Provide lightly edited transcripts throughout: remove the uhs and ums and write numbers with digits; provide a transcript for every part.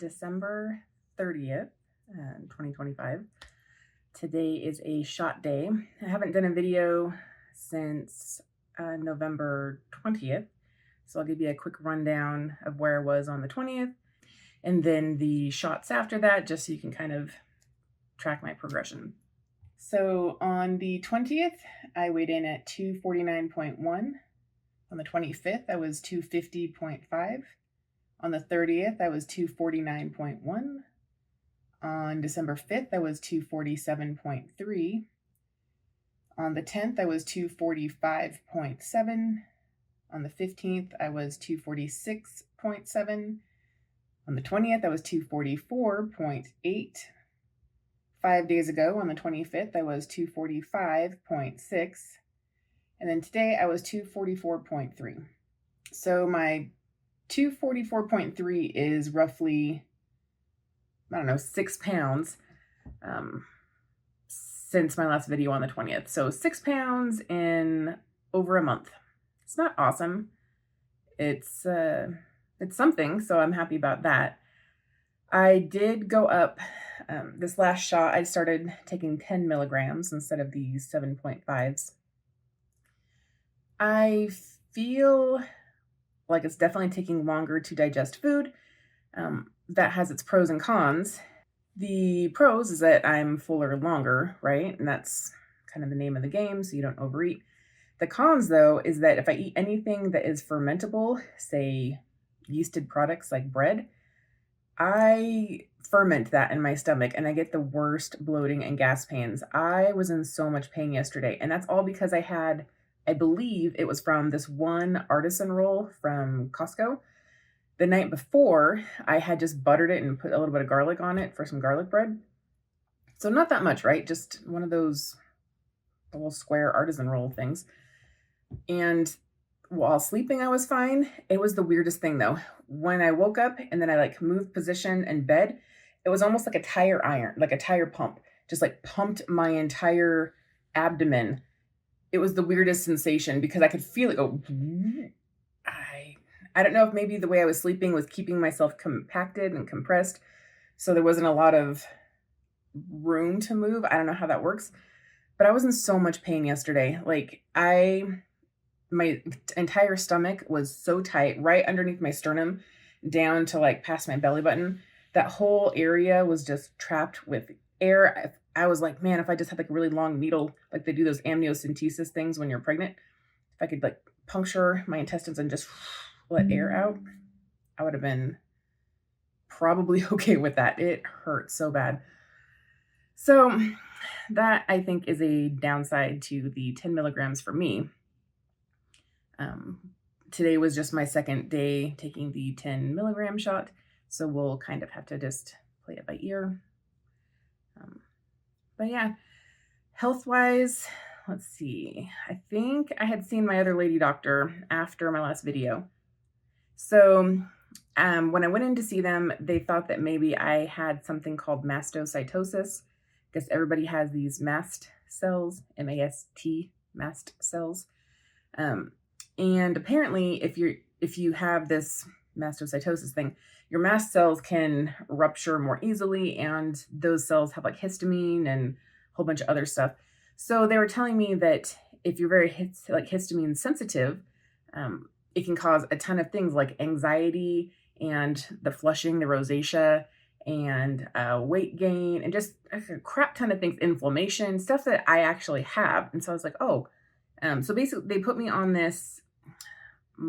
December 30th, 2025. Today is a shot day. I haven't done a video since November 20th, so I'll give you a quick rundown of where I was on the 20th and then the shots after that, just so you can kind of track my progression. So on the 20th, I weighed in at 249.1. On the 25th, I was 250.5. On the 30th, I was 249.1. On December 5th, I was 247.3. On the 10th, I was 245.7. On the 15th, I was 246.7. On the 20th, I was 244.8. 5 days ago, on the 25th, I was 245.6. And then today, I was 244.3. So my 244.3 is roughly, 6 pounds since my last video on the 20th. So 6 pounds in over a month. It's not awesome. It's something, so I'm happy about that. I did go up this last shot. I started taking 10 milligrams instead of the 7.5s. I feel like it's definitely taking longer to digest food. That has its pros and cons. The pros is that I'm fuller longer, right? And that's kind of the name of the game, so you don't overeat. The cons, though, is that if I eat anything that is fermentable, say yeasted products like bread, I ferment that in my stomach and I get the worst bloating and gas pains. I was in so much pain yesterday, and that's all because I believe it was from this one artisan roll from Costco. The night before, I had just buttered it and put a little bit of garlic on it for some garlic bread. So not that much, right? Just one of those little square artisan roll things. And while sleeping, I was fine. It was the weirdest thing, though. When I woke up and then I moved position in bed, it was almost like a tire iron, like a tire pump, just pumped my entire abdomen. It was the weirdest sensation because I could feel it go. I don't know if maybe the way I was sleeping was keeping myself compacted and compressed, so there wasn't a lot of room to move. I don't know how that works, but I was in so much pain yesterday. My entire stomach was so tight, right underneath my sternum, down to past my belly button. That whole area was just trapped with air. I was like, man, if I just had a really long needle, like they do those amniocentesis things when you're pregnant, if I could puncture my intestines and just let air out, I would have been probably okay with that. It hurt so bad. So that, I think, is a downside to the 10 milligrams for me. Today was just my second day taking the 10 milligram shot, so we'll kind of have to just play it by ear. But yeah, health-wise, let's see. I think I had seen my other lady doctor after my last video. So when I went in to see them, they thought that maybe I had something called mastocytosis, because everybody has these mast cells, M-A-S-T, mast cells. And apparently, if you have this mastocytosis thing, your mast cells can rupture more easily, and those cells have histamine and a whole bunch of other stuff. So they were telling me that if you're very histamine sensitive, it can cause a ton of things like anxiety and the flushing, the rosacea, and weight gain, and just a crap ton of things, inflammation, stuff that I actually have. And so I was like, oh, so basically they put me on this I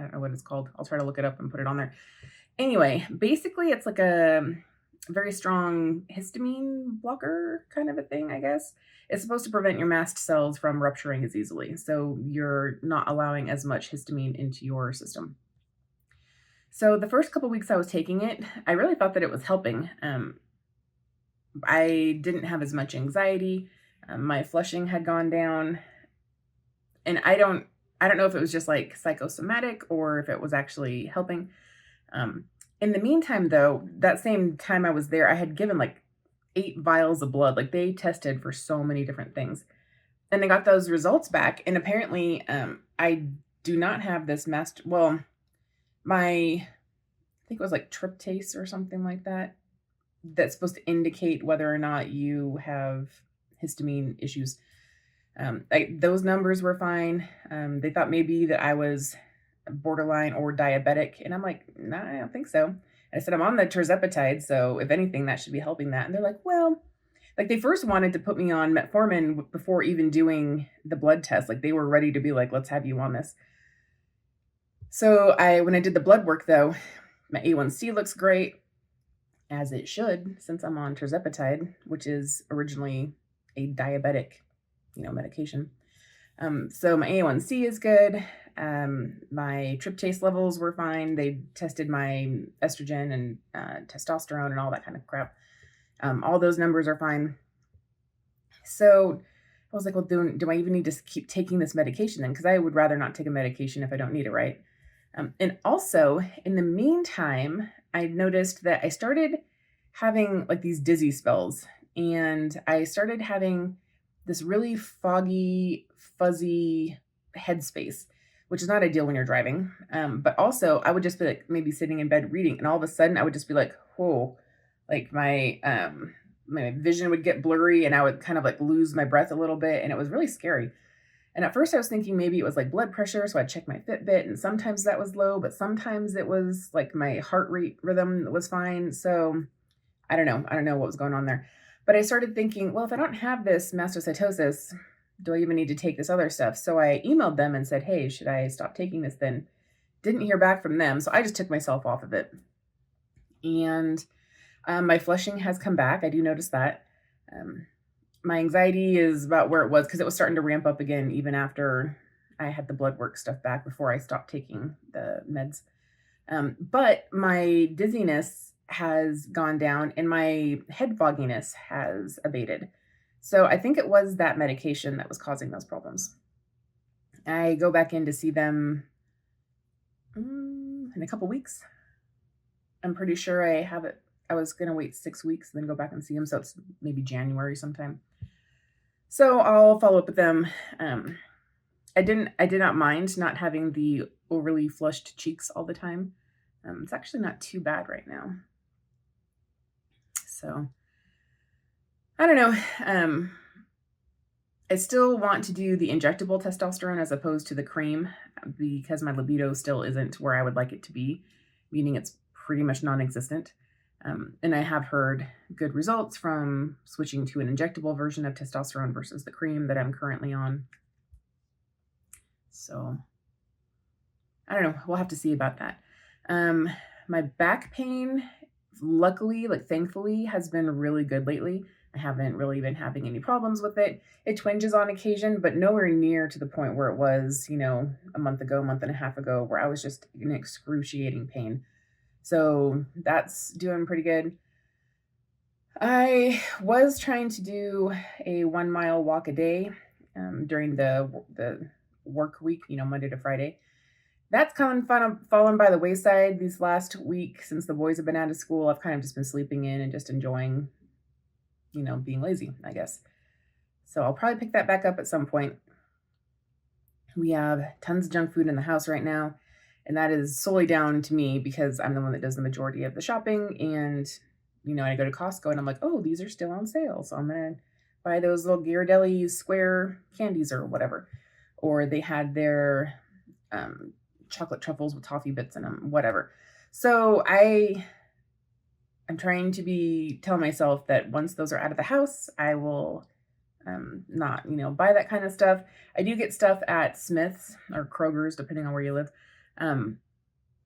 don't know what it's called. I'll try to look it up and put it on there. Anyway, basically it's like a very strong histamine blocker kind of a thing, I guess. It's supposed to prevent your mast cells from rupturing as easily, so you're not allowing as much histamine into your system. So the first couple weeks I was taking it, I really thought that it was helping. I didn't have as much anxiety. My flushing had gone down, and I don't know if it was just psychosomatic or if it was actually helping. In the meantime, though, that same time I was there, I had given 8 vials of blood. They tested for so many different things, and they got those results back. And apparently, I do not have this master. Well, I think it was like tryptase or something like that. That's supposed to indicate whether or not you have histamine issues. Those numbers were fine. They thought maybe that I was borderline or diabetic, and I'm like, nah, I don't think so. I said I'm on the tirzepatide, so if anything, that should be helping that. And they're like, well, like they first wanted to put me on metformin before even doing the blood test. Like they were ready to be like, let's have you on this. So when I did the blood work though, my A1C looks great, as it should, since I'm on tirzepatide, which is originally a diabetic, medication. So my A1C is good. My tryptase levels were fine. They tested my estrogen and testosterone and all that kind of crap. All those numbers are fine. So I was like, well, do I even need to keep taking this medication then? Because I would rather not take a medication if I don't need it, right? And also, in the meantime, I noticed that I started having like these dizzy spells, and I started having this really foggy, fuzzy headspace, which is not ideal when you're driving. But also, I would just be like maybe sitting in bed reading, and all of a sudden, I would just be like, whoa, like my vision would get blurry, and I would kind of like lose my breath a little bit, and it was really scary. And at first I was thinking maybe it was like blood pressure. So I'd check my Fitbit, and sometimes that was low, but sometimes it was like my heart rate rhythm was fine. So I don't know. I don't know what was going on there. But I started thinking, well, if I don't have this mastocytosis, do I even need to take this other stuff? So I emailed them and said, hey, should I stop taking this then? Didn't hear back from them. So I just took myself off of it. And my flushing has come back. I do notice that. My anxiety is about where it was because it was starting to ramp up again, even after I had the blood work stuff back before I stopped taking the meds. But my dizziness has gone down and my head fogginess has abated. So I think it was that medication that was causing those problems. I go back in to see them in a couple weeks. I'm pretty sure I have it. I was going to wait 6 weeks and then go back and see them. So it's maybe January sometime. So I'll follow up with them. I did not mind not having the overly flushed cheeks all the time. It's actually not too bad right now. So I don't know. I still want to do the injectable testosterone as opposed to the cream because my libido still isn't where I would like it to be, meaning it's pretty much non-existent. And I have heard good results from switching to an injectable version of testosterone versus the cream that I'm currently on. So I don't know. We'll have to see about that. My back pain, luckily, thankfully, has been really good lately. I haven't really been having any problems with it. It twinges on occasion, but nowhere near to the point where it was, a month and a half ago, where I was just in excruciating pain. So that's doing pretty good. I was trying to do a 1 mile walk a day during the work week, Monday to Friday. That's kind of fallen by the wayside these last week since the boys have been out of school. I've kind of just been sleeping in and just enjoying, being lazy, I guess. So I'll probably pick that back up at some point. We have tons of junk food in the house right now. And that is solely down to me because I'm the one that does the majority of the shopping. And, I go to Costco and I'm like, oh, these are still on sale. So I'm going to buy those little Ghirardelli square candies or whatever. Or they had their chocolate truffles with toffee bits in them, whatever. So I'm trying to tell myself that once those are out of the house, I will not, buy that kind of stuff. I do get stuff at Smith's or Kroger's, depending on where you live.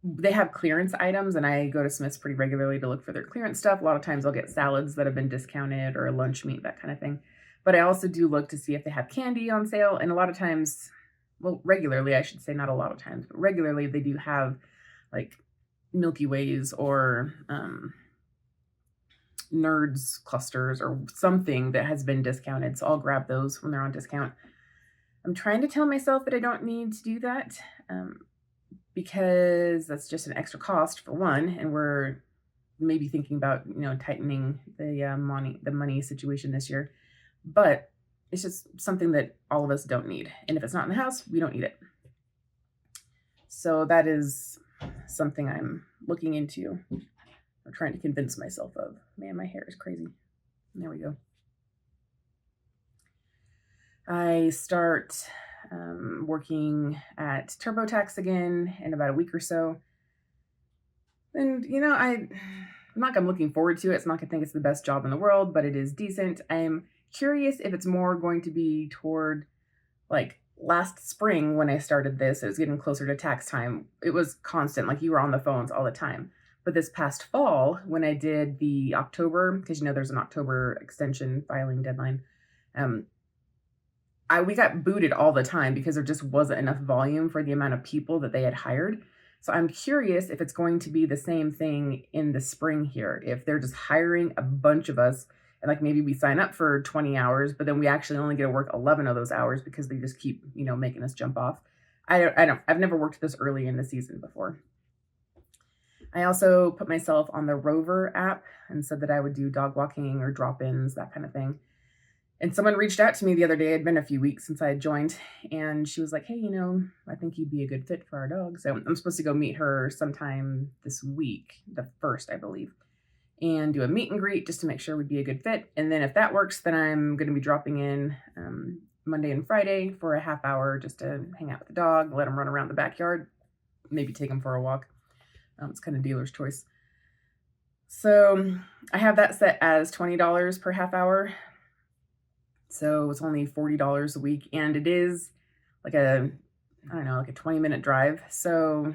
They have clearance items, and I go to Smith's pretty regularly to look for their clearance stuff. A lot of times I'll get salads that have been discounted or lunch meat, that kind of thing. But I also do look to see if they have candy on sale. And a lot of times, well, regularly, I should say, not a lot of times, but regularly they do have like Milky Ways or Nerds clusters or something that has been discounted. So I'll grab those when they're on discount. I'm trying to tell myself that I don't need to do that. Because that's just an extra cost for one, and we're maybe thinking about tightening the money situation this year, but it's just something that all of us don't need, and if it's not in the house, we don't need it. So that is something I'm looking into or trying to convince myself of. Man, my hair is crazy. There we go. I start working at TurboTax again in about a week or so. And, I'm not I'm looking forward to it. It's not gonna think it's the best job in the world, but it is decent. I'm curious if it's more going to be toward like last spring when I started this, it was getting closer to tax time. It was constant, like you were on the phones all the time. But this past fall, when I did the October, because there's an October extension filing deadline, um, we got booted all the time because there just wasn't enough volume for the amount of people that they had hired. So I'm curious if it's going to be the same thing in the spring here, if they're just hiring a bunch of us and like maybe we sign up for 20 hours, but then we actually only get to work 11 of those hours because they just keep, making us jump off. I've never worked this early in the season before. I also put myself on the Rover app and said that I would do dog walking or drop-ins, that kind of thing. And someone reached out to me the other day. It had been a few weeks since I had joined. And she was like, hey, I think you'd be a good fit for our dog. So I'm supposed to go meet her sometime this week, the 1st, I believe, and do a meet and greet just to make sure we'd be a good fit. And then if that works, then I'm going to be dropping in Monday and Friday for a half hour just to hang out with the dog, let him run around the backyard, maybe take him for a walk. It's kind of dealer's choice. So I have that set as $20 per half hour. So it's only $40 a week, and it is like a 20-minute drive. So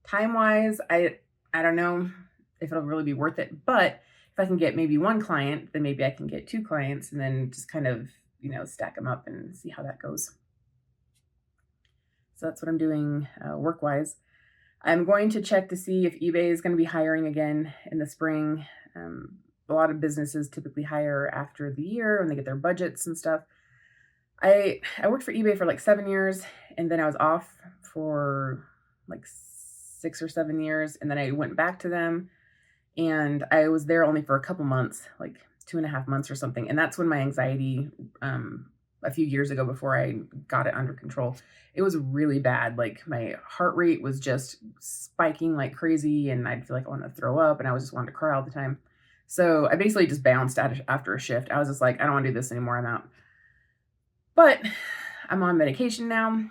time-wise, I don't know if it'll really be worth it, but if I can get maybe one client, then maybe I can get 2 clients and then just kind of, stack them up and see how that goes. So that's what I'm doing work-wise. I'm going to check to see if eBay is going to be hiring again in the spring. A lot of businesses typically hire after the year when they get their budgets and stuff. I worked for eBay for like 7 years, and then I was off for like 6 or 7 years, and then I went back to them, and I was there only for a couple months, like 2.5 months or something. And that's when my anxiety, a few years ago before I got it under control, it was really bad. Like my heart rate was just spiking like crazy, and I'd feel like I wanted to throw up, and I was just wanted to cry all the time. So I basically just bounced after a shift. I was just like, I don't want to do this anymore. I'm out. But I'm on medication now.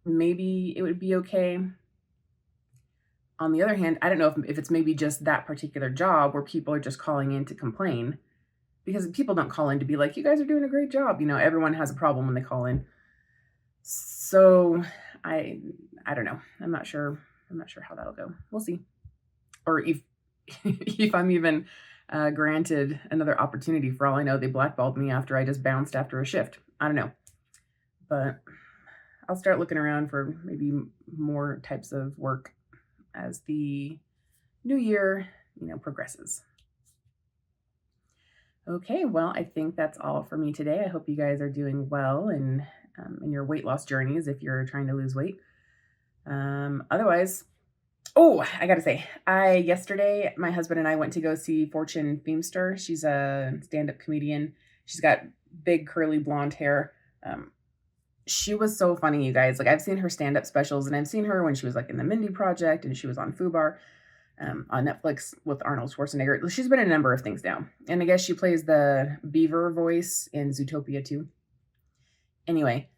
Maybe it would be okay. On the other hand, I don't know if it's maybe just that particular job where people are just calling in to complain, because people don't call in to be like, you guys are doing a great job. Everyone has a problem when they call in. So I don't know. I'm not sure how that'll go. We'll see. Or if I'm even granted another opportunity. For all I know, they blackballed me after I just bounced after a shift. I don't know. But I'll start looking around for maybe more types of work as the new year, progresses. Okay, well, I think that's all for me today. I hope you guys are doing well in your weight loss journeys if you're trying to lose weight. Otherwise, I gotta say, yesterday, my husband and I went to go see Fortune Feimster. She's a stand-up comedian. She's got big curly blonde hair. She was so funny, you guys. Like, I've seen her stand-up specials, and I've seen her when she was like in the Mindy Project, and she was on FUBAR on Netflix with Arnold Schwarzenegger. She's been in a number of things now. And I guess she plays the Beaver voice in Zootopia too. Anyway,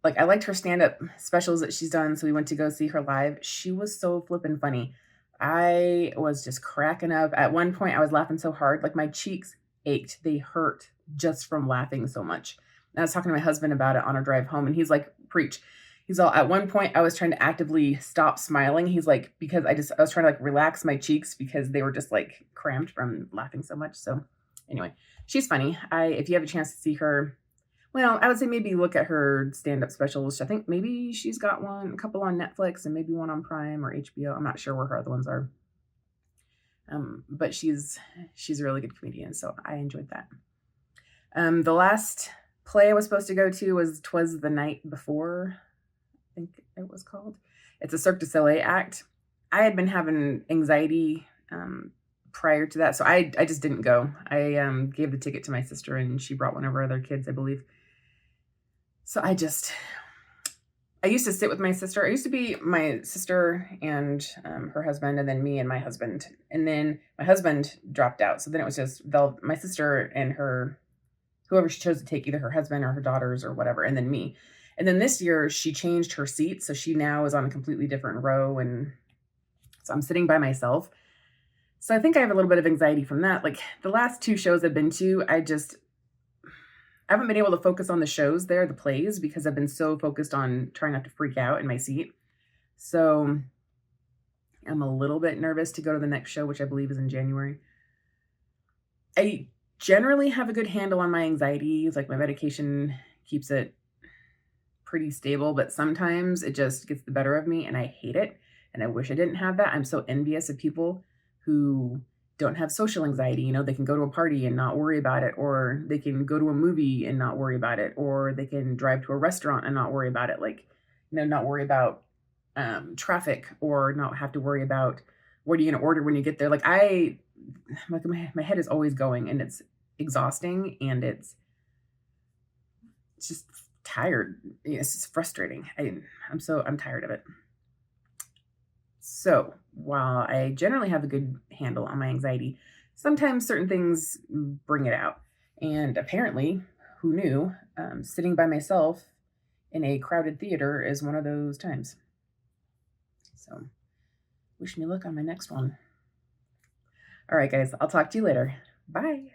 like, I liked her stand-up specials that she's done, so we went to go see her live. She was so flippin' funny. I was just cracking up. At one point, I was laughing so hard, like my cheeks ached. They hurt just from laughing so much. And I was talking to my husband about it on our drive home, and he's like, preach. He's all, at one point, I was trying to actively stop smiling. He's like, because I was trying to like relax my cheeks because they were just like cramped from laughing so much. So anyway, she's funny. If you have a chance to see her, well, I would say maybe look at her stand-up specials. I think maybe she's got a couple on Netflix and maybe one on Prime or HBO. I'm not sure where her other ones are. But she's a really good comedian, so I enjoyed that. The last play I was supposed to go to was 'Twas the Night Before, I think it was called. It's a Cirque du Soleil act. I had been having anxiety prior to that, so I just didn't go. I gave the ticket to my sister, and she brought one of her other kids, I believe. So I used to sit with my sister. I used to be my sister and her husband, and then me and my husband. And then my husband dropped out. So then it was just my sister and her, whoever she chose to take, either her husband or her daughters or whatever, and then me. And then this year she changed her seat. So she now is on a completely different row. And so I'm sitting by myself. So I think I have a little bit of anxiety from that. Like the last two shows I've been to, I haven't been able to focus on the shows there, the plays, because I've been so focused on trying not to freak out in my seat. So I'm a little bit nervous to go to the next show, which I believe is in January. I generally have a good handle on my anxieties. Like my medication keeps it pretty stable, but sometimes it just gets the better of me and I hate it. And I wish I didn't have that. I'm so envious of people who don't have social anxiety. You know, they can go to a party and not worry about it, or they can go to a movie and not worry about it, or they can drive to a restaurant and not worry about it. Like, not worry about traffic, or not have to worry about what are you going to order when you get there. Like my head is always going, and it's exhausting, and it's just tired. It's just frustrating. I'm tired of it. So while I generally have a good handle on my anxiety, sometimes certain things bring it out. And apparently, who knew, sitting by myself in a crowded theater is one of those times. So wish me luck on my next one. All right, guys, I'll talk to you later. Bye.